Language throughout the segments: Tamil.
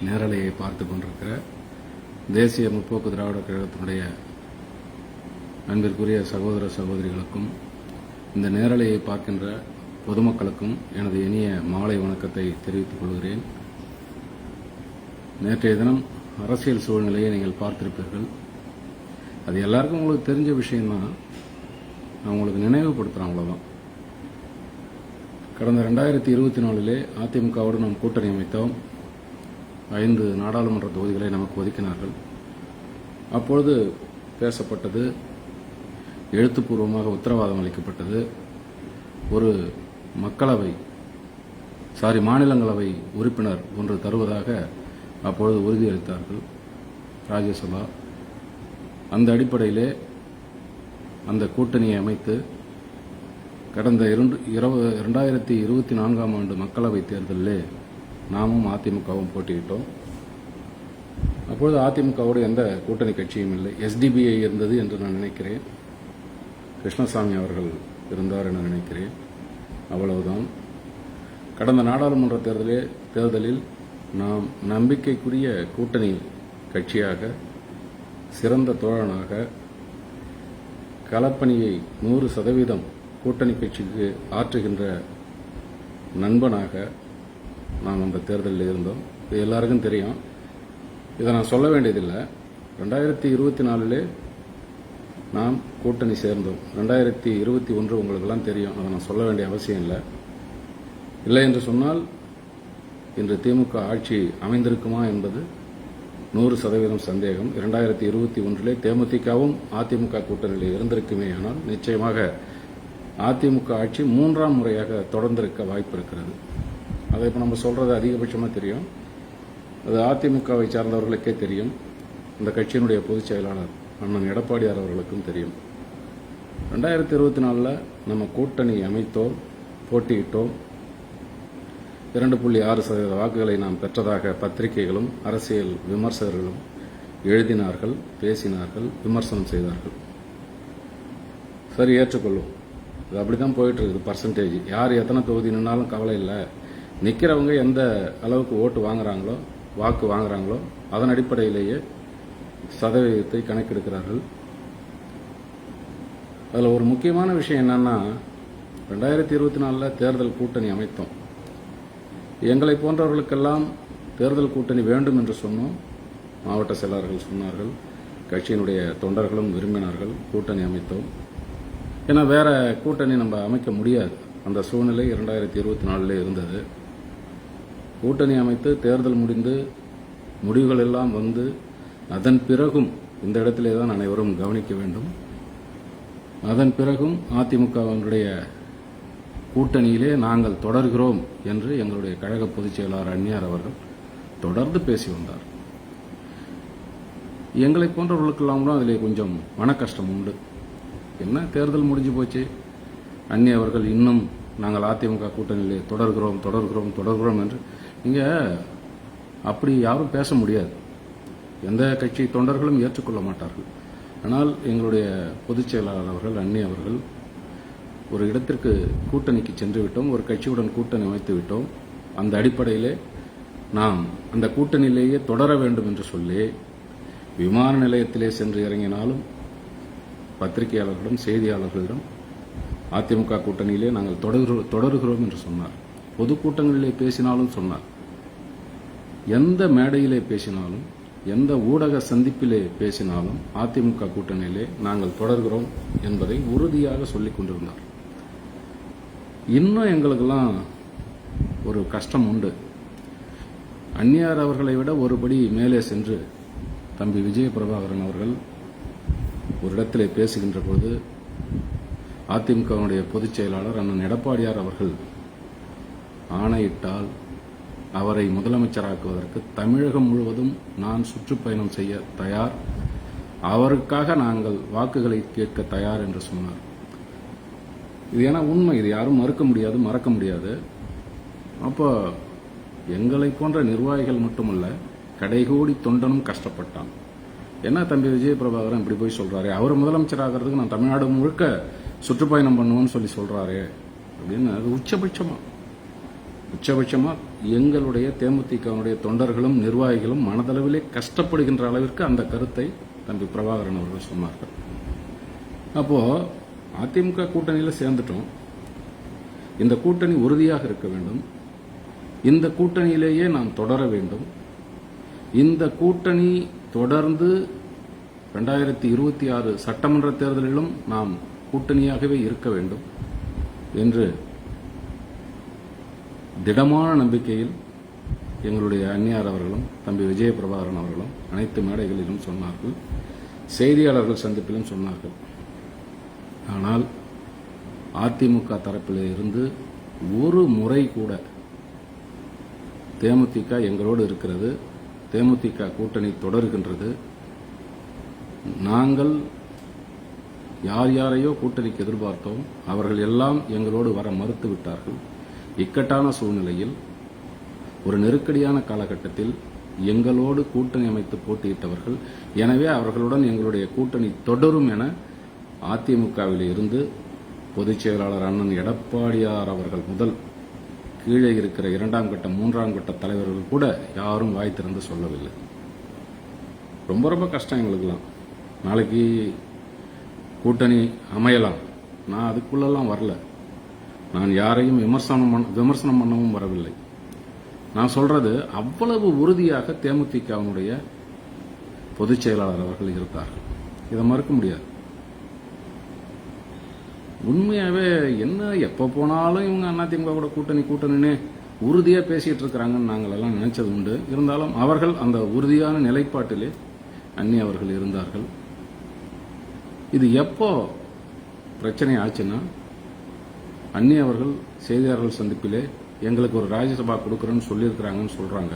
நேரலையை பார்த்து கொண்டிருக்கிற தேசிய முற்போக்கு திராவிட கழகத்தினுடைய அன்பிற்குரிய சகோதர சகோதரிகளுக்கும் இந்த நேரலையை பார்க்கின்ற பொதுமக்களுக்கும் எனது இனிய மாலை வணக்கத்தை தெரிவித்துக் கொள்கிறேன். நேற்றைய தினம் அரசியல் சூழ்நிலையை நீங்கள் பார்த்திருப்பீர்கள். அது எல்லாருக்கும் உங்களுக்கு தெரிஞ்ச விஷயம்தான், நான் உங்களுக்கு நினைவுபடுத்துகிறேன், அவ்வளோதான். கடந்த 2024 அதிமுகவோடு நாம் கூட்டணி அமைத்தோம். 5 நாடாளுமன்ற தொகுதிகளை நமக்கு ஒதுக்கினார்கள். அப்பொழுது பேசப்பட்டது, எழுத்துப்பூர்வமாக உத்தரவாதம் அளிக்கப்பட்டது, ஒரு மாநிலங்களவை உறுப்பினர் ஒன்று தருவதாக அப்பொழுது உறுதியளித்தார்கள் ராஜ்யசபா. அந்த அடிப்படையிலே அந்த கூட்டணியை அமைத்து கடந்த 2024 ஆண்டு மக்களவைத் தேர்தலிலே நாமும் அதிமுகவும் போட்டியிட்டோம். அப்பொழுது அதிமுகவோடு எந்த கூட்டணி கட்சியும் இல்லை, SDBI இருந்தது என்று நான் நினைக்கிறேன். கிருஷ்ணசாமி அவர்கள் இருந்தார் என நினைக்கிறேன். அவ்வளவுதான். கடந்த நாடாளுமன்ற தேர்தலில் நாம் நம்பிக்கைக்குரிய கூட்டணி கட்சியாக, சிறந்த தோழனாக, களப்பணியை 100% கூட்டணி கட்சிக்கு ஆற்றுகின்ற நண்பனாக நாம் அந்த தேர்தலில் இருந்தோம். இது எல்லாருக்கும் தெரியும். இதை நான் சொல்ல வேண்டியதில்லை. 2024 நாம் கூட்டணி சேர்ந்தோம். 2021 உங்களுக்கெல்லாம் தெரியும், அதை நான் சொல்ல வேண்டிய அவசியம் இல்லை என்று சொன்னால் இன்று திமுக ஆட்சி அமைந்திருக்குமா என்பது 100% சந்தேகம். 2021 தேமுதிகவும் அதிமுக கூட்டணியில் இருந்திருக்குமே ஆனால் நிச்சயமாக அதிமுக ஆட்சி 3ஆம் முறையாக தொடர்ந்திருக்க வாய்ப்பு இருக்கிறது. அதை இப்போ நம்ம சொல்றது அதிகபட்சமாக தெரியும். அது அதிமுகவை சார்ந்தவர்களுக்கே தெரியும். இந்த கட்சியினுடைய பொதுச் செயலாளர் அண்ணன் எடப்பாடியார் அவர்களுக்கும் தெரியும். 2024 நம்ம கூட்டணி அமைத்தோம், போட்டியிட்டோம். 2.6% வாக்குகளை நாம் பெற்றதாக பத்திரிகைகளும் அரசியல் விமர்சகர்களும் எழுதினார்கள், பேசினார்கள், விமர்சனம் செய்தார்கள். சரி, ஏற்றுக்கொள்ளும். இது அப்படிதான் போயிட்டு இருக்குது. பர்சன்டேஜ் யார் எத்தனை தொகுதி நின்னாலும் கவலை இல்லை. நிற்கிறவங்க எந்த அளவுக்கு வாக்கு வாங்குறாங்களோ அதன் அடிப்படையிலேயே சதவீதத்தை கணக்கெடுக்கிறார்கள். அதில் ஒரு முக்கியமான விஷயம் என்னன்னா, 2024 தேர்தல் கூட்டணி அமைத்தோம். எங்களை போன்றவர்களுக்கெல்லாம் தேர்தல் கூட்டணி வேண்டும் என்று சொன்னோம். மாவட்ட செயலாளர்கள் சொன்னார்கள், கட்சியினுடைய தொண்டர்களும் விரும்பினார்கள். கூட்டணி அமைத்தோம். ஏன்னா வேற கூட்டணி நம்ம அமைக்க முடியாது, அந்த சூழ்நிலை 2024 இருந்தது. கூட்டணி அமைத்து தேர்தல் முடிந்து முடிவுகள் எல்லாம் வந்து அதன் பிறகும் இந்த இடத்திலே தான் அனைவரும் கவனிக்க வேண்டும். அதன் பிறகும் அதிமுகவினுடைய கூட்டணியிலே நாங்கள் தொடர்கிறோம் என்று எங்களுடைய கழக பொதுச் செயலாளர் அந்நியார் அவர்கள் தொடர்ந்து பேசி வந்தார். எங்களை போன்றவர்களுக்கெல்லாம் கூட அதிலே கொஞ்சம் மன கஷ்டம் உண்டு. என்ன தேர்தல் முடிஞ்சு போச்சு, அந்நிய அவர்கள் இன்னும் நாங்கள் அதிமுக கூட்டணியிலே தொடர்கிறோம் என்று நீங்க அப்படி யாரும் பேச முடியாது. எந்த கட்சி தொண்டர்களும் ஏற்றுக்கொள்ள மாட்டார்கள். ஆனால் எங்களுடைய பொதுச் செயலாளர் அவர்கள், அந்நிய அவர்கள், ஒரு இடத்திற்கு கூட்டணிக்கு சென்று விட்டோம், ஒரு கட்சியுடன் கூட்டணி அமைத்து விட்டோம். அந்த அடிப்படையிலே நாம் அந்த கூட்டணியிலேயே தொடர வேண்டும் என்று சொல்லி விமான நிலையத்திலே சென்று இறங்கினாலும் பத்திரிகையாளர்களிடம், செய்தியாளர்களிடம் அதிமுக கூட்டணியிலே நாங்கள் தொடருகிறோம் என்று சொன்னார். பொதுக்கூட்டங்களிலே பேசினாலும் சொன்னார். எந்த மேடையிலே பேசினாலும், எந்த ஊடக சந்திப்பிலே பேசினாலும் அதிமுக கூட்டணியிலே நாங்கள் தொடர்கிறோம் என்பதை உறுதியாக சொல்லிக் கொண்டிருந்தார். இன்னும் எங்களுக்கெல்லாம் ஒரு கஷ்டம் உண்டு. அந்நியார் அவர்களை விட ஒருபடி மேலே சென்று தம்பி விஜய பிரபாகரன் அவர்கள் ஒரு இடத்திலே பேசுகின்ற போது அதிமுகவுடைய பொதுச் செயலாளர் அண்ணன் எடப்பாடியார் அவர்கள் ஆணையிட்டால் அவரை முதலமைச்சராக்குவதற்கு தமிழகம் முழுவதும் நான் சுற்றுப்பயணம் செய்ய தயார், அவருக்காக நாங்கள் வாக்குகளை கேட்க தயார் என்று சொன்னார். இது ஏன்னா உண்மை, இது யாரும் மறக்க முடியாது. அப்போ எங்களை போன்ற நிர்வாகிகள் மட்டுமல்ல, கடைகோடி தொண்டனும் கஷ்டப்பட்டான். என்ன தம்பி விஜய பிரபாகரன் இப்படி போய் சொல்றாரு, அவர் முதலமைச்சர் ஆகிறதுக்கு நான் தமிழ்நாடு முழுக்க சுற்றுப்பயணம் பண்ணுவோன்னு சொல்றாரு அப்படின்னு. அது உச்சபட்சமா உச்சபட்சமாக எங்களுடைய தேமுதிகவினுடைய தொண்டர்களும் நிர்வாகிகளும் மனதளவிலே கஷ்டப்படுகின்ற அளவிற்கு அந்த கருத்தை தம்பி பிரபாகரன் அவர்கள் சொன்னார்கள். அப்போ அதிமுக கூட்டணியில் சேர்ந்துட்டோம். இந்த கூட்டணி உறுதியாக இருக்க வேண்டும். இந்த கூட்டணியிலேயே நாம் தொடர வேண்டும். இந்த கூட்டணி தொடர்ந்து 2026 சட்டமன்ற தேர்தலிலும் நாம் கூட்டணியாகவே இருக்க வேண்டும் என்று திடமான நம்பிக்கையில் எங்களுடைய அந்நியார் அவர்களும் தம்பி விஜய பிரபாகரன் அவர்களும் அனைத்து மேடைகளிலும் சொன்னார்கள், செய்தியாளர்கள் சந்திப்பிலும் சொன்னார்கள். ஆனால் அதிமுக தரப்பில் இருந்து ஒரு முறை கூட தேமுதிக எங்களோடு இருக்கிறது, தேமுதிக கூட்டணி தொடர்கின்றது, நாங்கள் யார் யாரையோ கூட்டணிக்கு எதிர்பார்த்தோம், அவர்கள் எல்லாம் எங்களோடு வர மறுத்து விட்டார்கள். இக்கட்டான சூழ்நிலையில் ஒரு நெருக்கடியான காலகட்டத்தில் எங்களோடு கூட்டணி அமைத்து போட்டியிட்டவர்கள், எனவே அவர்களுடன் எங்களுடைய கூட்டணி தொடரும் என அதிமுகவில் இருந்து பொதுச் செயலாளர் அண்ணன் எடப்பாடியார் அவர்கள் முதல் கீழே இருக்கிற 2ஆம் கட்ட 3ஆம் கட்ட தலைவர்கள் கூட யாரும் வாய் திறந்து சொல்லவில்லை. ரொம்ப ரொம்ப கஷ்டம் எங்களுக்கெல்லாம். நாளைக்கு கூட்டணி அமையலாம், நான் அதுக்குள்ளெல்லாம் வரல. நான் யாரையும் விமர்சனம் பண்ணவும் வரவில்லை. நான் சொல்றது அவ்வளவு உறுதியாக தேமுதிகவினுடைய பொதுச் செயலாளர் அவர்கள் இருந்தார்கள். இதை மறுக்க முடியாது. உண்மையாவே என்ன எப்ப போனாலும் இவங்க அதிமுக கூட கூட்டணின்னு உறுதியா பேசிட்டு இருக்கிறாங்கன்னு நாங்கள் எல்லாம் நினைச்சது உண்டு. இருந்தாலும் அவர்கள் அந்த உறுதியான நிலைப்பாட்டிலே அன்னி அவர்கள் இருந்தார்கள். இது எப்போ பிரச்சனை ஆச்சுன்னா, அன்னி அவர்கள் செய்தியாளர்கள் சந்திப்பிலே எங்களுக்கு ஒரு ராஜ்யசபா கொடுக்கறேன்னு சொல்லியிருக்கிறாங்கன்னு சொல்றாங்க.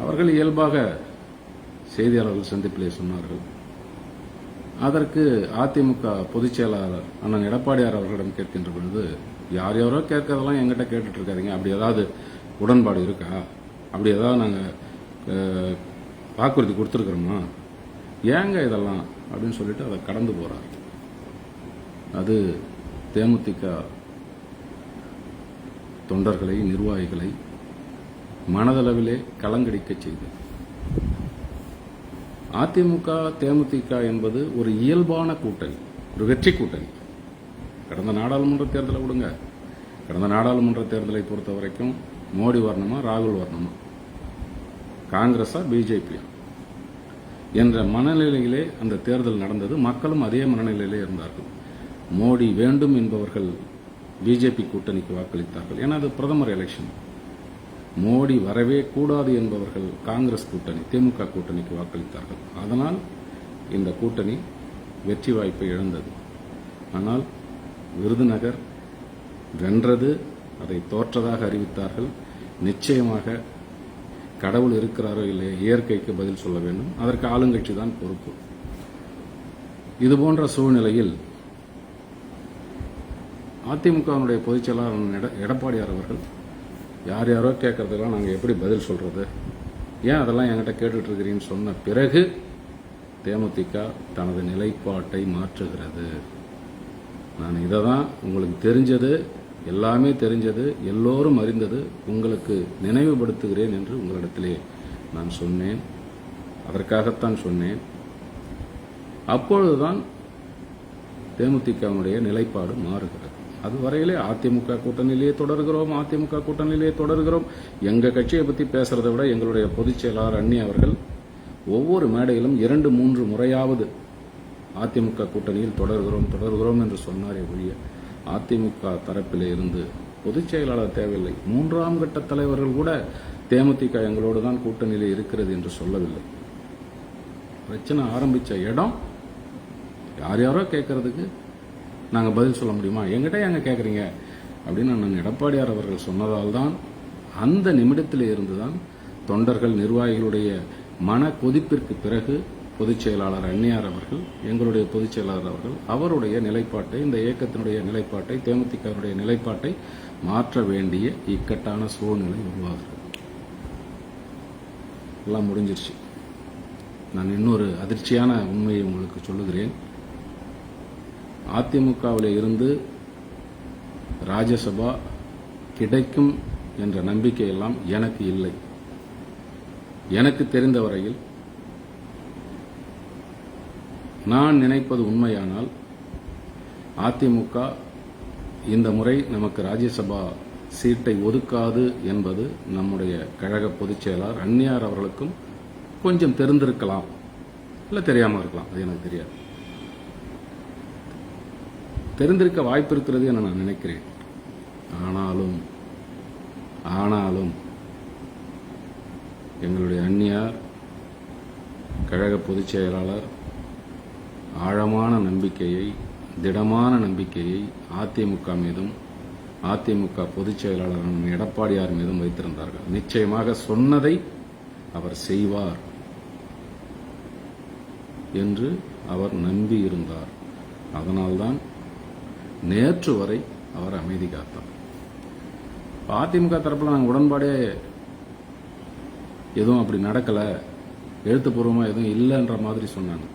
அவர்கள் இயல்பாக செய்தியாளர்கள் சந்திப்பிலே சொன்னார்கள். அதற்கு அதிமுக பொதுச் செயலாளர் அண்ணன் எடப்பாடியார் அவர்களிடம் கேட்கின்ற பொழுது, யார் யாரோ கேட்கறதெல்லாம் எங்கிட்ட கேட்டுட்டு இருக்காதீங்க, அப்படி ஏதாவது உடன்பாடு இருக்கா, அப்படி ஏதாவது நாங்கள் வாக்குறுதி கொடுத்துருக்குறோமா, ஏங்க இதெல்லாம் அப்படின்னு சொல்லிட்டு அதை கடந்து போறார். அது தேமுதிக தொண்டர்களை, நிர்வாகிகளை மனதளவிலே கலங்கடிக்க செய்தது. அதிமுக தேமுதிக என்பது ஒரு இயல்பான கூட்டணி, ஒரு வெற்றி கூட்டணி. கடந்த நாடாளுமன்ற தேர்தலை விடுங்க, கடந்த நாடாளுமன்ற தேர்தலை பொறுத்த வரைக்கும் மோடி வரணுமா ராகுல் வரணுமா, காங்கிரஸா பிஜேபியா என்ற மனநிலையிலே அந்த தேர்தல் நடந்தது. மக்களும் அதே மனநிலையிலே இருந்தார்கள். மோடி வேண்டும் என்பவர்கள் பிஜேபி கூட்டணிக்கு வாக்களித்தார்கள். ஏன்னா அது பிரதமர் எலெக்ஷன். மோடி வரவே கூடாது என்பவர்கள் காங்கிரஸ் கூட்டணி, திமுக கூட்டணிக்கு வாக்களித்தார்கள். அதனால் இந்த கூட்டணி வெற்றி வாய்ப்பை இழந்தது. ஆனால் விருதுநகர் வென்றது, அதை தோற்றதாக அறிவித்தார்கள். நிச்சயமாக கடவுள் இருக்கிறாரோ இல்லையோ இயற்கைக்கு பதில் சொல்ல வேண்டும். அதற்கு ஆளுங்கட்சி தான் பொறுப்பு. இதுபோன்ற சூழ்நிலையில் அதிமுகவினுடைய பொதுச் செயலாளர் எடப்பாடியார் அவர்கள் யார் யாரோ கேட்கறதெல்லாம் நாங்கள் எப்படி பதில் சொல்றது, ஏன் அதெல்லாம் என்கிட்ட கேட்டுட்டு இருக்கிறீங்கன்னு சொன்ன பிறகு தேமுதிக தனது நிலைப்பாட்டை மாற்றுகிறது. நான் இதை தான் உங்களுக்கு தெரிஞ்சது, எல்லாமே தெரிஞ்சது, எல்லோரும் அறிந்தது, உங்களுக்கு நினைவுபடுத்துகிறேன் என்று உங்களிடத்திலே நான் சொன்னேன். அதற்காகத்தான் சொன்னேன். அப்பொழுதுதான் தேமுதிகவினுடைய நிலைப்பாடு மாறுகிறது. அதுவரையிலே அதிமுக கூட்டணியிலேயே தொடர்கிறோம், அதிமுக கூட்டணியிலேயே தொடர்கிறோம். எங்க கட்சியை பத்தி பேசுறதை விட எங்களுடைய பொதுச் செயலாளர் அன்னி அவர்கள் ஒவ்வொரு மேடையிலும் 2-3 முறையாவது அதிமுக கூட்டணியில் தொடர்கிறோம் என்று சொன்னாரே ஒழிய அதிமுக தரப்பிலே இருந்து பொதுச் செயலாளர் தேவையில்லை, 3ஆம் கட்ட தலைவர்கள் கூட தேமுதிக எங்களோடு தான் கூட்டணியிலே இருக்கிறது என்று சொல்லவில்லை. பிரச்சனை ஆரம்பிச்ச இடம் யார் யாரோ கேட்கறதுக்கு நாங்கள் பதில் சொல்ல முடியுமா, எங்கிட்ட எங்க கேட்குறீங்க அப்படின்னு நான் எடப்பாடியார் அவர்கள் சொன்னதால் தான், அந்த நிமிடத்தில் இருந்துதான் தொண்டர்கள், நிர்வாகிகளுடைய மன கொதிப்பிற்கு பிறகு பொதுச் செயலாளர் அந்நியார் அவர்கள், எங்களுடைய பொதுச் செயலாளர் அவர்கள் அவருடைய நிலைப்பாட்டை, இந்த இயக்கத்தினுடைய நிலைப்பாட்டை, தேமுதிகவுடைய நிலைப்பாட்டை மாற்ற வேண்டிய இக்கட்டான சூழ்நிலை உருவாகிறது. எல்லாம் முடிஞ்சிருச்சு. நான் இன்னொரு அதிர்ச்சியான உண்மையை உங்களுக்கு சொல்லுகிறேன். அதிமுகவில் இருந்து ராஜ்யசபா கிடைக்கும் என்ற நம்பிக்கையெல்லாம் எனக்கு இல்லை. எனக்கு தெரிந்த வரையில் நான் நினைப்பது உண்மையானால் அதிமுக இந்த முறை நமக்கு ராஜ்யசபா சீட்டை ஒதுக்காது என்பது நம்முடைய கழக பொதுச் செயலாளர் அன்னியார் அவர்களுக்கும் கொஞ்சம் தெரிந்திருக்கலாம், இல்லை தெரியாமல் இருக்கலாம், அது எனக்கு தெரியாது. தெரிந்திருக்க வாய்ப்பு இருக்கிறது என நான் நினைக்கிறேன். ஆனாலும் எங்களுடைய அன்னியார் கழக பொதுச் செயலாளர் ஆழமான நம்பிக்கையை, திடமான நம்பிக்கையை அதிமுக மீதும் அதிமுக பொதுச் செயலாளர் எடப்பாடியார் மீதும் வைத்திருந்தார்கள். நிச்சயமாக சொன்னதை அவர் செய்வார் என்று அவர் நம்பியிருந்தார். அதனால்தான் நேற்று வரை அவர் அமைதி காத்தார். அதிமுக தரப்பில் நாங்கள் உடன்பாடே எதுவும் அப்படி நடக்கலை, எழுத்துப்பூர்வமாக எதுவும் இல்லைன்ற மாதிரி சொன்னாங்க.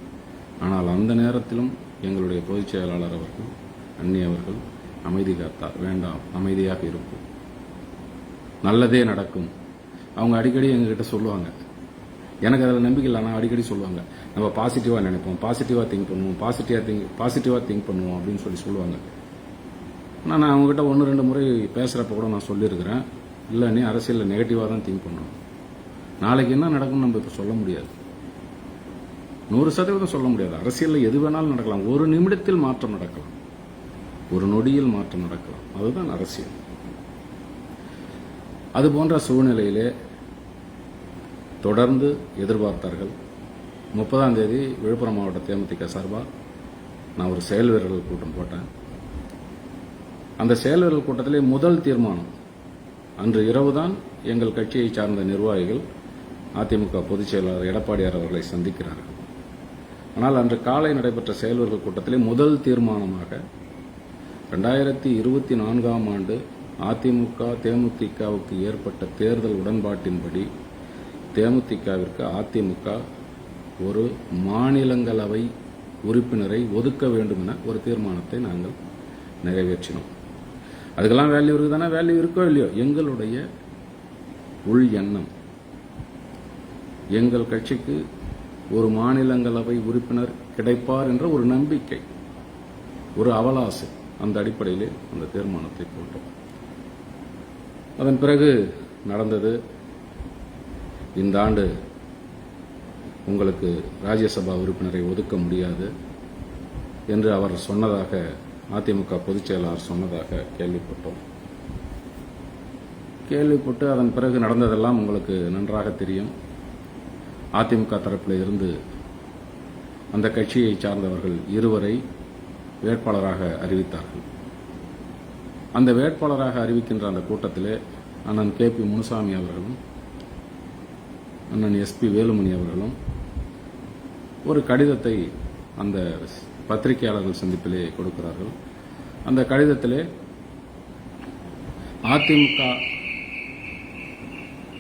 ஆனால் அந்த நேரத்திலும் எங்களுடைய பொதுச் செயலாளர் அவர்கள் அன்னி அவர்கள் அமைதி காத்தார். வேண்டாம், அமைதியாக இருக்கும், நல்லதே நடக்கும். அவங்க அடிக்கடி எங்ககிட்ட சொல்லுவாங்க, எனக்கு அதில் நம்பிக்கை இல்லை, ஆனால் அடிக்கடி சொல்லுவாங்க, நம்ம பாசிட்டிவாக நினைப்போம், பாசிட்டிவாக திங்க் பண்ணுவோம், பாசிட்டிவாக திங்க் பண்ணுவோம் அப்படின்னு சொல்லுவாங்க. நான் அவங்ககிட்ட 1-2 முறை பேசுகிறப்ப கூட நான் சொல்லியிருக்கிறேன், இல்லை நீ அரசியலில் நெகட்டிவாக தான் திங்க் பண்ணணும். நாளைக்கு என்ன நடக்கும்னு நம்ம இப்போ சொல்ல முடியாது, 100% சொல்ல முடியாது. அரசியலில் எது வேணாலும் நடக்கலாம், ஒரு நிமிடத்தில் மாற்றம் நடக்கலாம், ஒரு நொடியில் மாற்றம் நடக்கலாம், அதுதான் அரசியல். அது போன்ற சூழ்நிலையிலே தொடர்ந்து எதிர்பார்த்தார்கள். 30ஆம் தேதி விழுப்புரம் மாவட்ட தேமுதிக சார்பாக நான் ஒரு செயல் வீரர்கள் கூட்டம் போட்டேன். அந்த செயல் வீரர்கள் கூட்டத்திலே முதல் தீர்மானம், அன்று இரவுதான் எங்கள் கட்சியை சார்ந்த நிர்வாகிகள் அதிமுக பொதுச் செயலாளர் எடப்பாடியார் அவர்களை சந்திக்கிறார்கள். ஆனால் அன்று காலை நடைபெற்ற செயல் வீரர்கள் கூட்டத்திலே முதல் தீர்மானமாக 2024ஆம் ஆண்டு அதிமுக தேமுதிகவுக்கு ஏற்பட்ட தேர்தல் உடன்பாட்டின்படி தேமுதிகவிற்கு அதிமுக ஒரு மாநிலங்களவை உறுப்பினரை ஒதுக்க வேண்டும் என ஒரு தீர்மானத்தை நாங்கள் நிறைவேற்றினோம். அதுக்கெல்லாம் வேல்யூ இருக்குதானே? வேல்யூ இருக்கோ இல்லையோ, எங்களுடைய உள் எண்ணம், எங்கள் கட்சிக்கு ஒரு மாநிலங்களவை உறுப்பினர் கிடைப்பார் என்ற ஒரு நம்பிக்கை, ஒரு அவலாசை, அந்த அடிப்படையிலே அந்த தீர்மானத்தை போட்டோம். அதன் பிறகு நடந்தது, இந்த ஆண்டு உங்களுக்கு ராஜ்யசபா உறுப்பினரை ஒதுக்க முடியாது என்று அவர் சொன்னதாக, அதிமுக பொதுச் செயலாளர் சொன்னதாக கேள்விப்பட்டு அதன் பிறகு நடந்ததெல்லாம் உங்களுக்கு நன்றாக தெரியும். அதிமுக தரப்பில் இருந்து அந்த கட்சியை சார்ந்தவர்கள் 2 வேட்பாளராக அறிவித்தார்கள். அந்த வேட்பாளராக அறிவிக்கின்ற அந்த கூட்டத்திலே அண்ணன் KP முனுசாமி அவர்களும் அண்ணன் SP வேலுமணி அவர்களும் ஒரு கடிதத்தை அந்த பத்திரிகையாளர்கள் சந்திப்பிலே கொடுக்கிறார்கள். அந்த கடிதத்திலே அதிமுக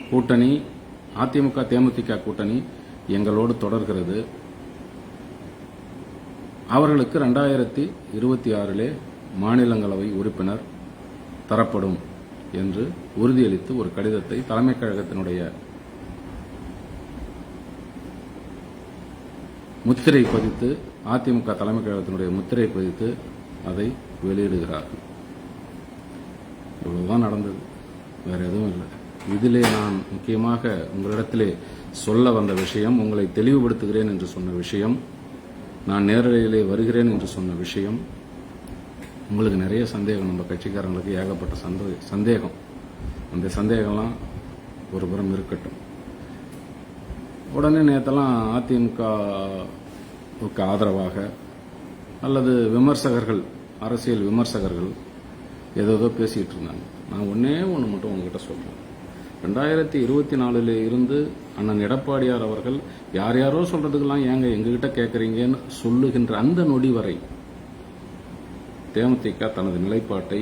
கூட்டணி, அதிமுக தேமுதிக கூட்டணி எங்களோடு தொடர்கிறது, அவர்களுக்கு 2026 மாநிலங்களவை உறுப்பினர் தரப்படும் என்று உறுதியளித்து ஒரு கடிதத்தை தலைமைக் கழகத்தினுடைய முத்திரை பதித்து, அதிமுக தலைமைக் கழகத்தினுடைய முத்திரை பதித்து அதை வெளியிடுகிறார்கள். இவ்வளவுதான் நடந்தது, வேற எதுவும் இல்லை. இதிலே நான் முக்கியமாக உங்களிடத்திலே சொல்ல வந்த விஷயம், உங்களை தெளிவுபடுத்துகிறேன் என்று சொன்ன விஷயம், நான் நேரடியிலே வருகிறேன் என்று சொன்ன விஷயம், உங்களுக்கு நிறைய சந்தேகம், நம்ம கட்சிக்காரங்களுக்கு ஏகப்பட்ட சந்தேகம். அந்த சந்தேகம்லாம் ஒரு புறம் இருக்கட்டும். உடனே நேற்றெல்லாம் அதிமுகவுக்கு ஆதரவாக அல்லது விமர்சகர்கள், அரசியல் விமர்சகர்கள் ஏதோ பேசிட்டு இருந்தாங்க. நான் ஒன்று மட்டும் உங்ககிட்ட சொல்றேன். 2024 இருந்து அண்ணன் எடப்பாடியார் அவர்கள் யாரோ சொல்றதுக்கெல்லாம் ஏங்க எங்ககிட்ட கேட்கறீங்கன்னு சொல்லுகின்ற அந்த நொடி வரை தேமுதிக தனது நிலைப்பாட்டை,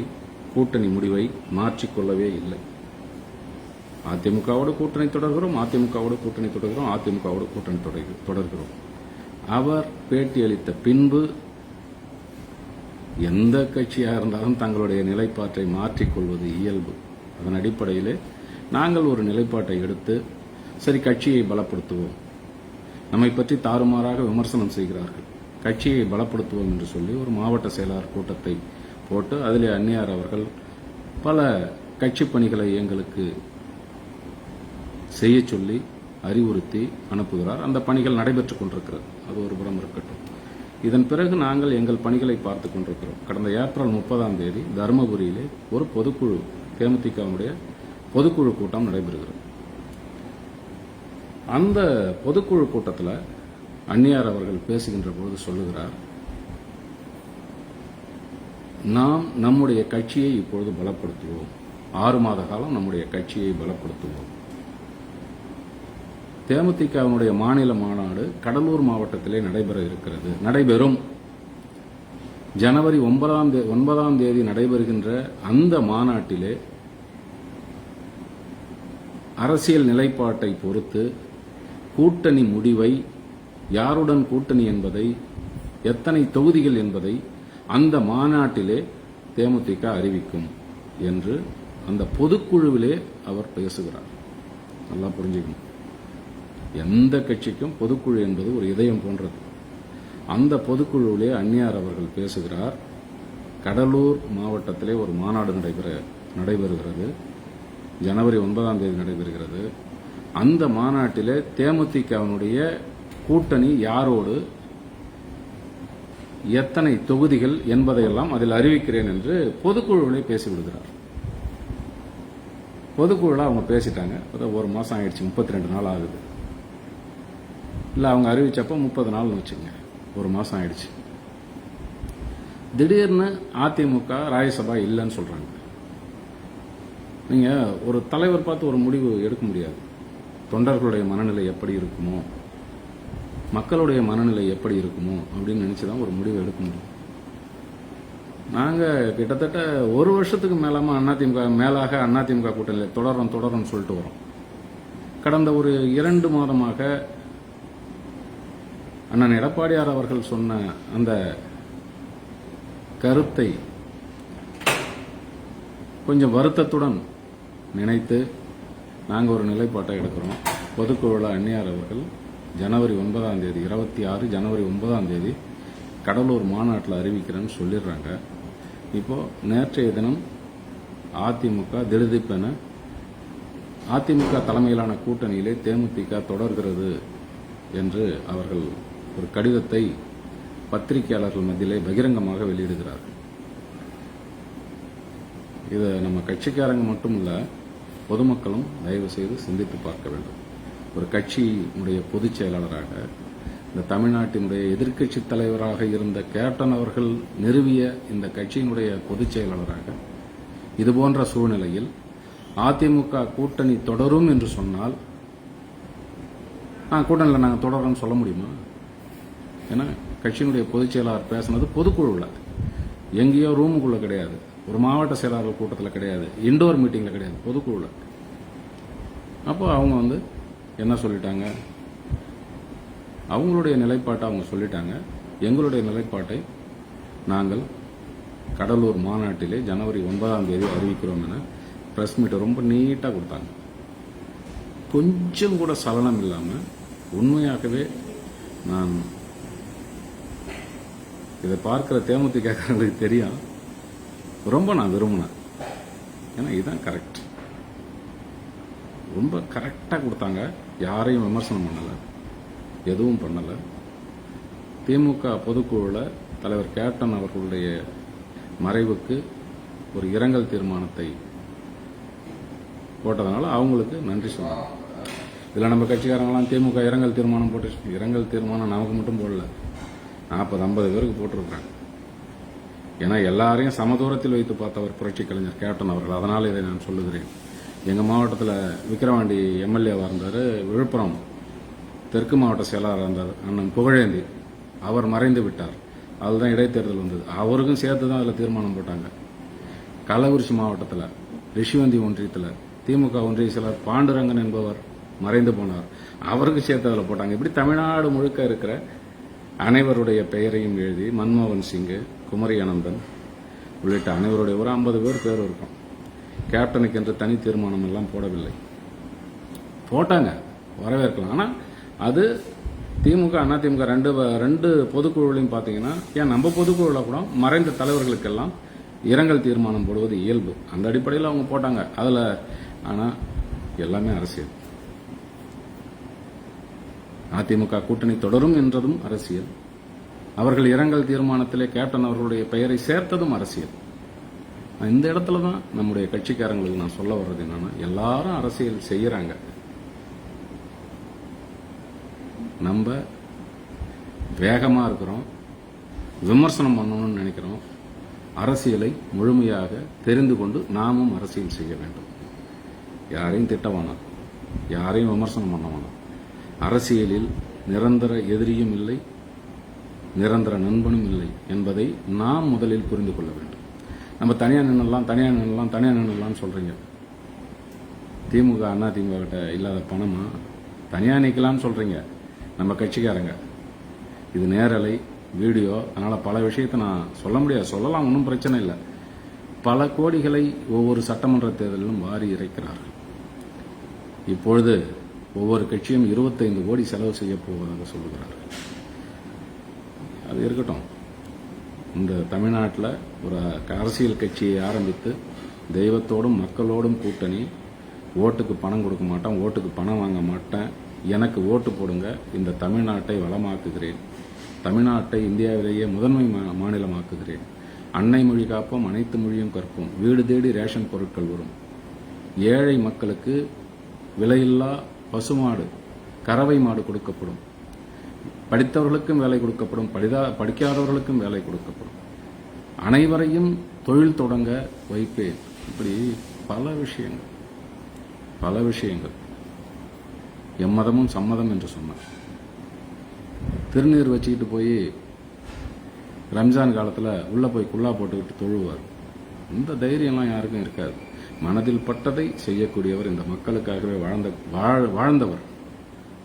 கூட்டணி முடிவை மாற்றிக்கொள்ளவே இல்லை. அதிமுகவோடு கூட்டணி தொடர்கிறோம், அதிமுகவோடு கூட்டணி தொடர்கிறோம், அதிமுகவோடு கூட்டணி தொடர்கிறோம். அவர் பேட்டியளித்த பின்பு எந்த கட்சியாக இருந்தாலும் தங்களுடைய நிலைப்பாட்டை மாற்றிக்கொள்வது இயல்பு. அதன் அடிப்படையிலே நாங்கள் ஒரு நிலைப்பாட்டை எடுத்து சரி கட்சியை பலப்படுத்துவோம், நம்மை பற்றி தாறுமாறாக விமர்சனம் செய்கிறார்கள், கட்சியை பலப்படுத்துவோம் என்று சொல்லி ஒரு மாவட்ட செயலாளர் கூட்டத்தை போட்டு அதிலே அந்நியார் அவர்கள் பல கட்சி பணிகளை எங்களுக்கு செய்ய சொல்லி அறிவுறுத்தி அனுப்புகிறார். அந்த பணிகள் நடைபெற்றுக் கொண்டிருக்கிறது. அது ஒரு புறம் இருக்கட்டும். இதன் பிறகு நாங்கள் எங்கள் பணிகளை பார்த்துக் கொண்டிருக்கிறோம். கடந்த ஏப்ரல் 30 தருமபுரியிலே ஒரு பொதுக்குழு, தேமுதிகவுடைய பொதுக்குழு கூட்டம் நடைபெறுகிறது. அந்த பொதுக்குழு கூட்டத்தில் அந்நியார் அவர்கள் பேசுகின்ற பொழுது சொல்லுகிறார், நாம் நம்முடைய கட்சியை இப்பொழுது பலப்படுத்துவோம், 6 மாத காலம் நம்முடைய கட்சியை பலப்படுத்துவோம். தேமுதிகவினுடைய மாநில மாநாடு கடலூர் மாவட்டத்திலே நடைபெறும். ஜனவரி 9 நடைபெறுகின்ற அந்த மாநாட்டிலே அரசியல் நிலைப்பாட்டை பொறுத்து கூட்டணி முடிவை, யாருடன் கூட்டணி என்பதை, எத்தனை தொகுதிகள் என்பதை அந்த மாநாட்டிலே தேமுதிக அறிவிக்கும் என்று அந்த பொதுக்குழுவிலே அவர் பேசுகிறார். நல்லா புரிஞ்சுக்கணும். எந்த கட்சிக்கும் பொதுக்குழு என்பது ஒரு இதயம் போன்றது. அந்த பொதுக்குழுவிலே அந்நியார் அவர்கள் பேசுகிறார். கடலூர் மாவட்டத்திலே ஒரு மாநாடு நடைபெறுகிறது. ஜனவரி 9 நடைபெறுகிறது. அந்த மாநாட்டிலே தேமுதிகவினுடைய கூட்டணி யாரோடு, எத்தனை தொகுதிகள் என்பதையெல்லாம் அதில் அறிவிக்கிறேன் என்று பொதுக்குழுவிலே பேசிவிடுகிறார். பொதுக்குழுவில் அவங்க பேசிட்டாங்க. ஒரு மாசம் ஆயிடுச்சு, 32 நாள் ஆகுது. இல்லை, அவங்க அறிவிச்சப்போ 30 நாள்னு வச்சுங்க, ஒரு மாசம் ஆயிடுச்சு. திடீர்னு அதிமுக ராஜ்யசபா இல்லைன்னு சொல்றாங்க. நீங்க ஒரு தலைவர் பார்த்து ஒரு முடிவு எடுக்க முடியாது. தொண்டர்களுடைய மனநிலை எப்படி இருக்குமோ, மக்களுடைய மனநிலை எப்படி இருக்குமோ அப்படின்னு நினைச்சுதான் ஒரு முடிவு எடுக்க முடியும். நாங்க கிட்டத்தட்ட ஒரு வருஷத்துக்கு மேலாக அதிமுக கூட்டணியில் தொடரும் சொல்லிட்டு வரோம். கடந்த ஒரு 2 மாதமாக அண்ணன் எடப்பாடியார் அவர்கள் சொன்ன அந்த கருத்தை கொஞ்சம் வருத்தத்துடன் நினைத்து நாங்கள் ஒரு நிலைப்பாட்டை எடுக்கிறோம். பொதுக்குழுவில் அந்நியார் அவர்கள் ஜனவரி 26 ஜனவரி 9 கடலூர் மாநாட்டில் அறிவிக்கிறேன்னு சொல்லிடுறாங்க. இப்போ நேற்றைய தினம் அதிமுக திடுதிப்பென அதிமுக தலைமையிலான கூட்டணியிலே தேமுதிக தொடர்கிறது என்று அவர்கள் ஒரு கடிதத்தை பத்திரிகையாளர்கள் மத்தியிலே பகிரங்கமாக வெளியிடுகிறார்கள். இதை நம்ம கட்சிக்காரங்க மட்டும் இல்ல, பொதுமக்களும் தயவு செய்து சிந்தித்து பார்க்க வேண்டும். ஒரு கட்சியினுடைய பொதுச் செயலாளராக, இந்த தமிழ்நாட்டினுடைய எதிர்க்கட்சி தலைவராக இருந்த கேப்டன் அவர்கள் நிறுவிய இந்த கட்சியினுடைய பொதுச் செயலாளராக இதுபோன்ற சூழ்நிலையில் அதிமுக கூட்டணி தொடரும் என்று சொன்னால் கூட்டணியில் நாங்கள் தொடரோம்னு சொல்ல முடியுமா? ஏன்னா கட்சியினுடைய பொதுச் செயலாளர் பேசுனது பொதுக்குழுவில், எங்கேயோ ரூமுக்குள்ள கிடையாது, ஒரு மாவட்ட செயலாளர் கூட்டத்தில் கிடையாது, இண்டோர் மீட்டிங்ல கிடையாது, பொதுக்குழுவில். அப்போ அவங்க என்ன சொல்லிட்டாங்க, அவங்களுடைய நிலைப்பாட்டை அவங்க சொல்லிட்டாங்க. எங்களுடைய நிலைப்பாட்டை நாங்கள் கடலூர் மாநாட்டிலே ஜனவரி 9 அறிவிக்கிறோம் என பிரஸ் மீட்டை ரொம்ப நீட்டாக கொடுத்தாங்க. கொஞ்சம் கூட சலனம் இல்லாமல் உண்மையாகவே நான் இதை பார்க்கிற தேமுதிகங்களுக்கு தெரியும், ரொம்ப நான் விரும்பினேன். ஏன்னா இதுதான் கரெக்ட். ரொம்ப கரெக்டாக கொடுத்தாங்க. யாரையும் விமர்சனம் பண்ணலை, எதுவும் பண்ணலை. திமுக பொதுக்குழுவில் தலைவர் கேப்டன் அவர்களுடைய மறைவுக்கு ஒரு இரங்கல் தீர்மானத்தை போட்டதனால அவங்களுக்கு நன்றி சொன்னாங்க. இதில் நம்ம கட்சிக்காரங்களாம் திமுக இரங்கல் தீர்மானம் போட்டு, இரங்கல் தீர்மானம் நமக்கு மட்டும் போடல, 40-50 பேருக்கு போட்டிருக்காங்க. ஏன்னா எல்லாரையும் சமதூரத்தில் வைத்து பார்த்தவர் புரட்சி கலைஞர் கேப்டன் அவர்கள். அதனால் இதை நான் சொல்லுகிறேன். எங்கள் மாவட்டத்தில் விக்கிரவாண்டி எம்எல்ஏவாக இருந்தார், விழுப்புரம் தெற்கு மாவட்ட செயலாளராக இருந்தார் அண்ணன் புகழேந்தி, அவர் மறைந்து விட்டார். அதுதான் இடைத்தேர்தல் வந்தது, அவருக்கும் சேர்த்து தான் அதில் தீர்மானம் போட்டாங்க. கள்ளக்குறிச்சி மாவட்டத்தில் ரிஷிவந்தி ஒன்றியத்தில் திமுக ஒன்றிய செயலர் பாண்டுரங்கன் என்பவர் மறைந்து போனார், அவருக்கு சேர்த்து அதில் போட்டாங்க. இப்படி தமிழ்நாடு முழுக்க இருக்கிற அனைவருடைய பெயரையும் எழுதி மன்மோகன் சிங், குமரி அனந்தன் உள்ளிட்ட அனைவருடைய ஒரு 50 பேர் இருக்கும். கேப்டனுக்கு என்று தனி தீர்மானம் எல்லாம் போடவில்லை. போட்டாங்க, வரவேற்கலாம். ஆனால் அது திமுக அதிமுக ரெண்டு பொதுக்குழுவிலையும் பார்த்தீங்கன்னா, ஏன் நம்ம பொதுக்குழுவில் கூட மறைந்த தலைவர்களுக்கெல்லாம் இரங்கல் தீர்மானம் போடுவது இயல்பு. அந்த அடிப்படையில் அவங்க போட்டாங்க. அதில் ஆனால் எல்லாமே அரசியல். அதிமுக கூட்டணி தொடரும் என்றதும் அரசியல். அவர்கள் இரங்கல் தீர்மானத்திலே கேப்டன் அவர்களுடைய பெயரை சேர்த்ததும் அரசியல். இந்த இடத்துல தான் நம்முடைய கட்சிக்காரங்களுக்கு நான் சொல்ல வர்றது என்னன்னா, எல்லாரும் அரசியல் செய்யறாங்க. நம்ம வேகமா இருக்கிறோம், விமர்சனம் பண்ணணும்னு நினைக்கிறோம். அரசியலை முழுமையாக தெரிந்து கொண்டு நாமும் அரசியல் செய்ய வேண்டும். யாரையும் திட்ட வேணாம், யாரையும் விமர்சனம் பண்ண வேணாம். அரசியலில் நிரந்தர எதிரியும் இல்லை, நிரந்தர நண்பனும் இல்லை என்பதை நாம் முதலில் புரிந்து கொள்ள வேண்டும். நம்ம தனியாக நின்னலாம்னு சொல்றீங்க. திமுக அதிமுக கிட்ட இல்லாத பணமா தனியாக நிற்கலாம்னு சொல்றீங்க நம்ம கட்சிக்காரங்க. இது நேரலை வீடியோ, அதனால பல விஷயத்தை நான் சொல்ல முடியாது. சொல்லலாம், ஒன்றும் பிரச்சனை இல்லை. பல கோடிகளை ஒவ்வொரு சட்டமன்ற தேர்தலிலும் வாரி இறைக்கிறார்கள். இப்பொழுது ஒவ்வொரு கட்சியும் 25 கோடி செலவு செய்ய போவதாக சொல்லுகிறார்கள். அது இருக்கட்டும். இந்த தமிழ்நாட்டில் ஒரு அரசியல் கட்சியை ஆரம்பித்து தெய்வத்தோடும் மக்களோடும் கூட்டணி, ஓட்டுக்கு பணம் கொடுக்க மாட்டேன், ஓட்டுக்கு பணம் வாங்க மாட்டேன், எனக்கு ஓட்டு போடுங்க, இந்த தமிழ்நாட்டை வளமாக்குகிறேன், தமிழ்நாட்டை இந்தியாவிலேயே முதன்மை மாநிலமாக்குகிறேன், அன்னை மொழி காப்போம், அனைத்து மொழியும் கற்போம், வீடு தேடி ரேஷன் பொருட்கள் வரும், ஏழை மக்களுக்கு விலையில்லா பசுமாடு கறவை மாடு கொடுக்கப்படும், படித்தவர்களுக்கும் வேலை கொடுக்கப்படும், படிக்காதவர்களுக்கும் வேலை கொடுக்கப்படும், அனைவரையும் தொழில் தொடங்க வைப்பேன். இப்படி பல விஷயங்கள் எம்மதமும் சம்மதம் என்று சொன்னார். திருநீர் வச்சுக்கிட்டு போய் ரம்ஜான் காலத்தில் உள்ள போய் குல்லா போட்டுக்கிட்டு தொழுவார். இந்த தைரியம்லாம் யாருக்கும் இருக்காது. மனதில் பட்டதை செய்யக்கூடியவர், இந்த மக்களுக்காகவே வாழ்ந்தவர்,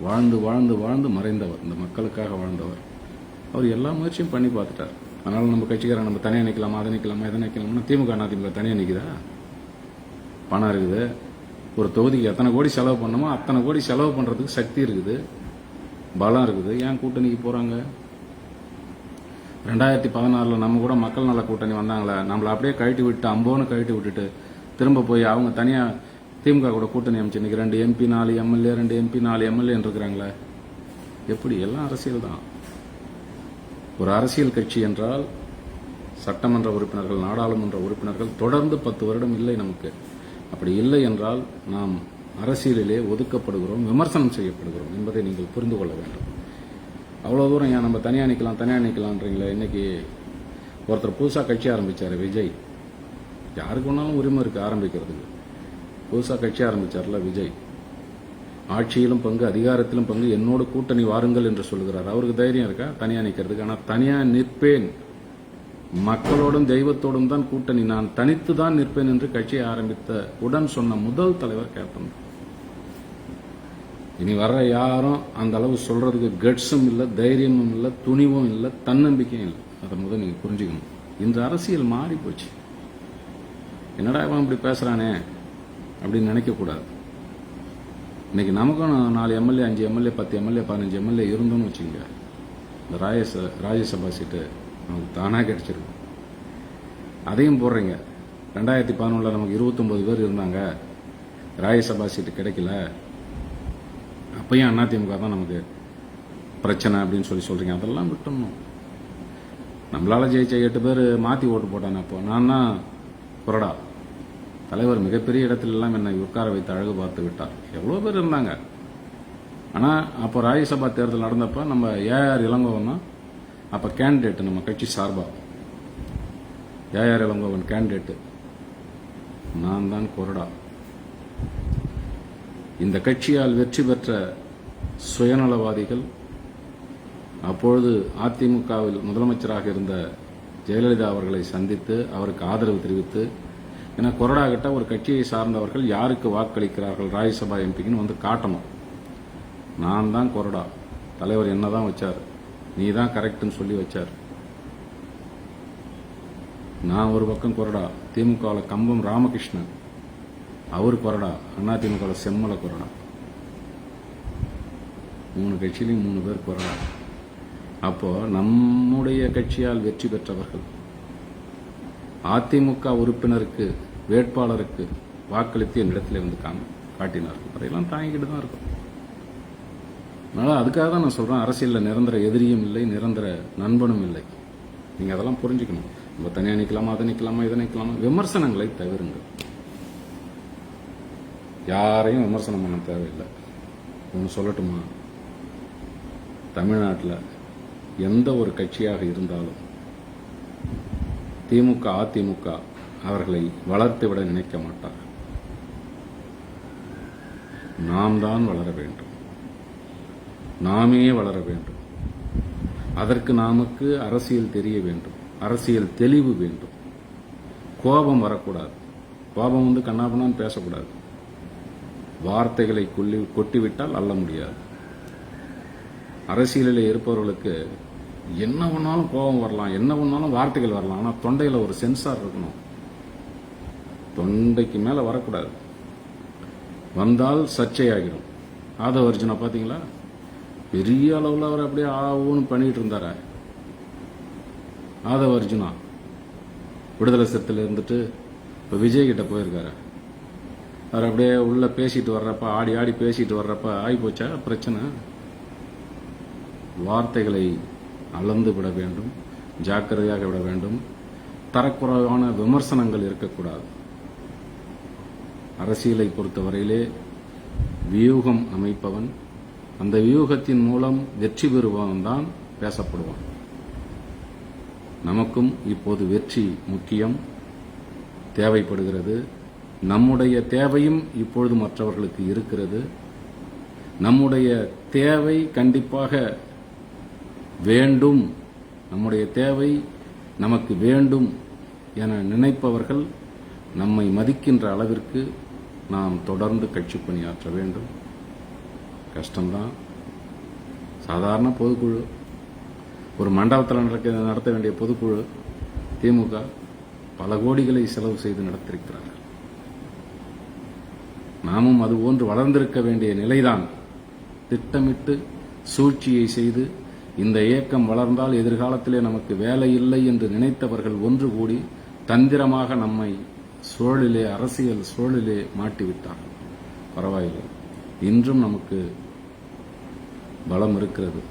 வாழ்ந்து வாழ்ந்து வாழ்ந்து மறைந்தவர், இந்த மக்களுக்காக வாழ்ந்தவர். அவர் எல்லா முயற்சியும் பண்ணி பார்த்துட்டார். அதனால நம்ம கட்சிக்காரன் நம்ம தனியாக நிற்கலாமா, அதை நிற்கலாமா, எதை நிற்கலாம்னா திமுக அதிமுக தனியாக நிற்குதா? பணம் இருக்குது. ஒரு தொகுதிக்கு எத்தனை கோடி செலவு பண்ணணுமோ அத்தனை கோடி செலவு பண்றதுக்கு சக்தி இருக்குது, பலம் இருக்குது. ஏன் கூட்டணிக்கு போறாங்க? 2016 நம்ம கூட மக்கள் நல கூட்டணி வந்தாங்களே, நம்மள அப்படியே கழட்டி விட்டு அம்போன்னு கழட்டி விட்டுட்டு திரும்ப போய் அவங்க தனியா திமுக கூட கூட்டணி அமைச்சு இன்னைக்கு 2 MP 4 MLA 2 MP 4 MLA இருக்கிறாங்களே. எப்படி? எல்லாம் அரசியல் தான். ஒரு அரசியல் கட்சி என்றால் சட்டமன்ற உறுப்பினர்கள், நாடாளுமன்ற உறுப்பினர்கள் தொடர்ந்து 10 வருடம் இல்லை நமக்கு. அப்படி இல்லை என்றால் நாம் அரசியலிலே ஒதுக்கப்படுகிறோம், விமர்சனம் செய்யப்படுகிறோம் என்பதை நீங்கள் புரிந்து கொள்ள வேண்டும். அவ்வளவு தூரம் ஏன் நம்ம தனியா நிற்கலாம்ன்றீங்களே. இன்னைக்கு ஒருத்தர் புதுசா கட்சி ஆரம்பிச்சாரு, விஜய். யாருக்கு வேணாலும் உரிமை இருக்கு ஆரம்பிக்கிறதுக்கு. புதுசா கட்சி ஆரம்பிச்சார்ல விஜய், ஆட்சியிலும் பங்கு அதிகாரத்திலும் பங்கு, என்னோடு கூட்டணி வாருங்கள் என்று சொல்கிறார். அவருக்கு தைரியம் இருக்கா தனியா நிற்கிறதுக்கு? ஆனால் தனியா நிற்பேன், மக்களோடும் தெய்வத்தோடும் தான் கூட்டணி, நான் தனித்து தான் நிற்பேன் என்று கட்சியை ஆரம்பித்த உடன் சொன்ன முதல் தலைவர் கேப்டன். இனி வர்ற யாரும் அந்த அளவு சொல்றதுக்கு கட்ஸும் இல்லை, தைரியமும் இல்லை, துணிவும் இல்லை, தன்னம்பிக்கையும் இல்லை. அதை முதல் நீங்க புரிஞ்சுக்கணும். இந்த அரசியல் மாறி போச்சு. என்னடா இவன் இப்படி பேசுறானே அப்படின்னு நினைக்கக்கூடாது. இன்னைக்கு நமக்கும் 4 MLA 5 MLA 10 MLA 15 MLA இருந்தோம்னு வச்சுங்க, இந்த ராஜ்யசபா சீட்டு நமக்கு தானாக கிடைச்சிருக்கும். அதையும் போடுறீங்க. 2011 நமக்கு 29 பேர் இருந்தாங்க, ராஜ்யசபா சீட்டு கிடைக்கல, அப்பயும் அதிமுக தான் நமக்கு பிரச்சனை அப்படின்னு சொல்றீங்க. அதெல்லாம் விட்டணும். நம்மளால ஜெயிச்ச 8 பேர் மாத்தி ஓட்டு போட்டானே. அப்போ நான் தான் கொறடா தலைவர், மிகப்பெரிய இடத்துல எல்லாம் என்னை உட்கார வைத்து அழகு பார்த்து விட்டார். எவ்வளவு பேர் இருந்தாங்க. ஆனா அப்போ ராஜ்யசபா தேர்தல் நடந்தப்ப நம்ம ஏஆர் இளங்கோவன் தான் அப்ப கேண்டிடேட், நம்ம கட்சி சார்பா ஏஆர் இளங்கோவன் கேண்டிடேட், நான் தான் கொறடா. இந்த கட்சியால் வெற்றி பெற்ற சுயநலவாதிகள் அப்பொழுது அதிமுகவில் முதலமைச்சராக இருந்த ஜெயலலிதா அவர்களை சந்தித்து அவருக்கு ஆதரவு தெரிவித்து, ஏன்னா கொறடா கிட்ட ஒரு கட்சியை சார்ந்தவர்கள் யாருக்கு வாக்களிக்கிறார்கள் ராஜ்யசபா எம்பிக்குன்னு வந்து காட்டணும். நான் தான் கொறடா, தலைவர் என்னதான் வச்சார், நீ தான் கரெக்ட்னு சொல்லி வச்சார். நான் ஒரு பக்கம் கொறடா, திமுகவில் கம்பம் ராமகிருஷ்ணன் அவர் கொறடா, அதிமுக செம்மல கொறடா. 3 கட்சியிலையும் 3 பேர் கொறடா. அப்போ நம்முடைய கட்சியால் வெற்றி பெற்றவர்கள் அதிமுக உறுப்பினருக்கு வேட்பாளருக்கு வாக்களித்து என்னிடத்தில் வந்து காட்டினார்கள். அதையெல்லாம் தாங்கிக்கிட்டு தான் இருக்கும். அதனால அதுக்காக தான் நான் சொல்றேன், அரசியலில் நிரந்தர எதிரியும் இல்லை, நிரந்தர நண்பனும் இல்லை. நீங்க அதெல்லாம் புரிஞ்சுக்கணும். நம்ம தனியா நிக்கலாமா, அதை நிக்கலாமா, இதை நிக்கலாமா, விமர்சனங்களை தவிருங்கள். யாரையும் விமர்சனம் பண்ண தேவையில்லை. ஒன்று சொல்லட்டுமா, தமிழ்நாட்டில் எந்த ஒரு கட்சியாக இருந்தாலும் திமுக அதிமுக அவர்களை வளர்த்துவிட நினைக்க மாட்டார். நாம் தான் வளர வேண்டும், நாமே வளர வேண்டும். அதற்கு நமக்கு அரசியல் தெரிய வேண்டும், அரசியல் தெளிவு வேண்டும். கோபம் வரக்கூடாது. கோபம் வந்து கண்ணாபண்ணான்னு பேசக்கூடாது. வார்த்தைகளை கொட்டிவிட்டால் அள்ள முடியாது. அரசியலில் இருப்பவர்களுக்கு என்ன ஒன்னாலும் கோபம் வரலாம், என்ன ஒன்னாலும் வார்த்தைகள் வரலாம். ஆனால் தொண்டையில் ஒரு சென்சார் இருக்கணும். தொண்டைக்கு மேல வரக்கூடாது. வந்தால் சர்ச்சையாகிடும். ஆதவ அர்ஜுனா பாத்தீங்களா, பெரிய அளவில் அவர் அப்படியே ஆவுன்னு பண்ணிட்டு இருந்தார. ஆதவ அர்ஜுனா விடுதலை சிறுத்தையில் இருந்துட்டு இப்ப விஜய் கிட்ட போயிருக்காரு. அவர் அப்படியே உள்ள பேசிட்டு வர்றப்ப, ஆடி ஆடி பேசிட்டு வர்றப்ப ஆகி போச்சா பிரச்சனை. வார்த்தைகளை அளந்து விட வேண்டும், ஜாக்கிரதையாக விட வேண்டும். தரக்குறைவான விமர்சனங்கள் இருக்கக்கூடாது. அரசியலை பொறுத்தவரையிலே வியூகம் அமைப்பவன், அந்த வியூகத்தின் மூலம் வெற்றி பெறுபவன் தான் பேசப்படுவான். நமக்கும் இப்போது வெற்றி முக்கியம், தேவைப்படுகிறது. நம்முடைய தேவையும் இப்பொழுது மற்றவர்களுக்கு இருக்கிறது. நம்முடைய தேவை கண்டிப்பாக வேண்டும், நம்முடைய தேவை நமக்கு வேண்டும் என நினைப்பவர்கள் நம்மை மதிக்கின்ற அளவிற்கு நாம் தொடர்ந்து கட்சி பணியாற்ற வேண்டும். கஷ்டம்தான். சாதாரண பொதுக்குழு, ஒரு மண்டபத்தில் நடத்த வேண்டிய பொதுக்குழு திமுக பல கோடிகளை செலவு செய்து நடத்திருக்கிறார்கள். நாமும் அதுபோன்று வளர்ந்திருக்க வேண்டிய நிலைதான். திட்டமிட்டு சூழ்ச்சியை செய்து இந்த இயக்கம் வளர்ந்தால் எதிர்காலத்திலே நமக்கு வேலை இல்லை என்று நினைத்தவர்கள் ஒன்று கூடி தந்திரமாக நம்மை சூழலிலே, அரசியல் சூழலிலே மாட்டிவிட்டார்கள். பரவாயில்லை, இன்றும் நமக்கு பலம் இருக்கிறது.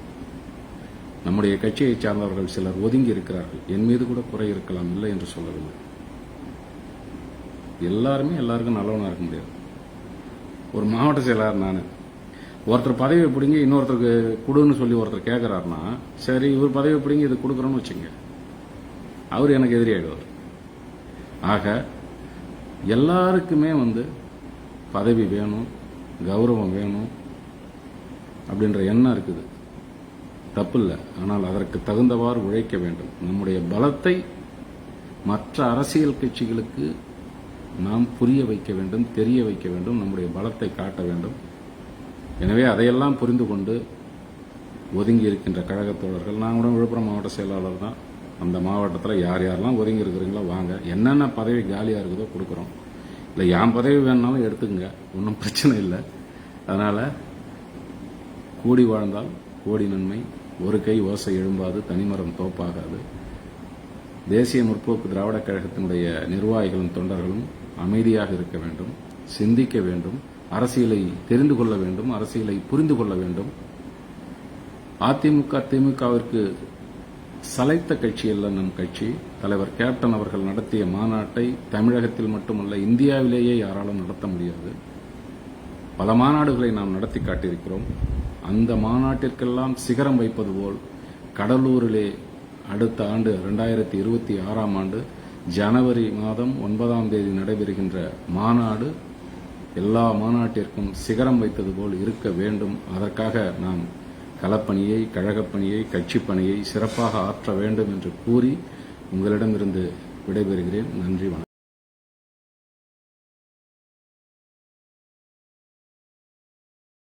நம்முடைய கட்சியை சார்ந்தவர்கள் சிலர் ஒதுங்கி இருக்கிறார்கள். என் மீது கூட குறை இருக்கலாம், இல்லை என்று சொல்லவில்லை. எல்லாருமே எல்லாருக்கும் நல்லவனா இருக்க முடியாது. ஒரு மாவட்ட செயலாளர் நான், ஒருத்தர் பதவி பிடிங்கி இன்னொருத்தருக்கு கொடுன்னு சொல்லி ஒருத்தர் கேட்கிறாருன்னா, சரி இவர் பதவி பிடிங்கி இது கொடுக்குறோன்னு வச்சுங்க, அவர் எனக்கு எதிரி ஆயிடுவார். ஆக எல்லாருக்குமே பதவி வேணும், கௌரவம் வேணும் அப்படின்ற எண்ணம் இருக்குது. தப்பு இல்லை. ஆனால் அதற்கு தகுந்தவாறு உழைக்க வேண்டும். நம்முடைய பலத்தை மற்ற அரசியல் கட்சிகளுக்கு நாம் புரிய வைக்க வேண்டும், தெரிய வைக்க வேண்டும், நம்முடைய பலத்தை காட்ட வேண்டும். எனவே அதையெல்லாம் புரிந்து கொண்டு ஒதுங்கி இருக்கின்ற கழகத் தோழர்கள், நான் கூட விழுப்புரம் மாவட்ட செயலாளர் தான், அந்த மாவட்டத்தில் யார் யாரெல்லாம் ஒதுங்கி இருக்கிறீங்களோ வாங்க, என்னென்ன பதவி காலியாக இருக்குதோ கொடுக்குறோம். இல்லை என் பதவி வேணுனாலும் எடுத்துக்கங்க, ஒன்றும் பிரச்சனை இல்லை. அதனால் கூடி வாழ்ந்தால் கோடி நன்மை, ஒரு கை ஓசை எழும்பாது, தனிமரம் தோப்பாகாது. தேசிய முற்போக்கு திராவிட கழகத்தினுடைய நிர்வாகிகளும் தொண்டர்களும் அமைதியாக இருக்க வேண்டும், சிந்திக்க வேண்டும், அரசியலை தெரிந்து கொள்ள வேண்டும், அரசியலை புரிந்து கொள்ள வேண்டும். அதிமுக திமுகவிற்கு சளைத்த கட்சி அல்ல நம் கட்சி. தலைவர் கேப்டன் அவர்கள் நடத்திய மாநாட்டை தமிழகத்தில் மட்டுமல்ல இந்தியாவிலேயே யாராலும் நடத்த முடியாது. பல மாநாடுகளை நாம் நடத்தி காட்டியிருக்கிறோம். அந்த மாநாட்டிற்கெல்லாம் சிகரம் வைப்பது போல் கடலூரிலே அடுத்த ஆண்டு 2026ஆம் ஆண்டு ஜனவரி மாதம் 9ஆம் தேதி நடைபெறுகின்ற மாநாடு எல்லா மாநாட்டிற்கும் சிகரம் வைத்தது போல் இருக்க வேண்டும். அதற்காக நாம் களப்பணியை, கழகப்பணியை, கட்சிப் பணியை சிறப்பாக ஆற்ற வேண்டும் என்று கூறி உங்களிடமிருந்து விடைபெறுகிறேன். நன்றி, வணக்கம்.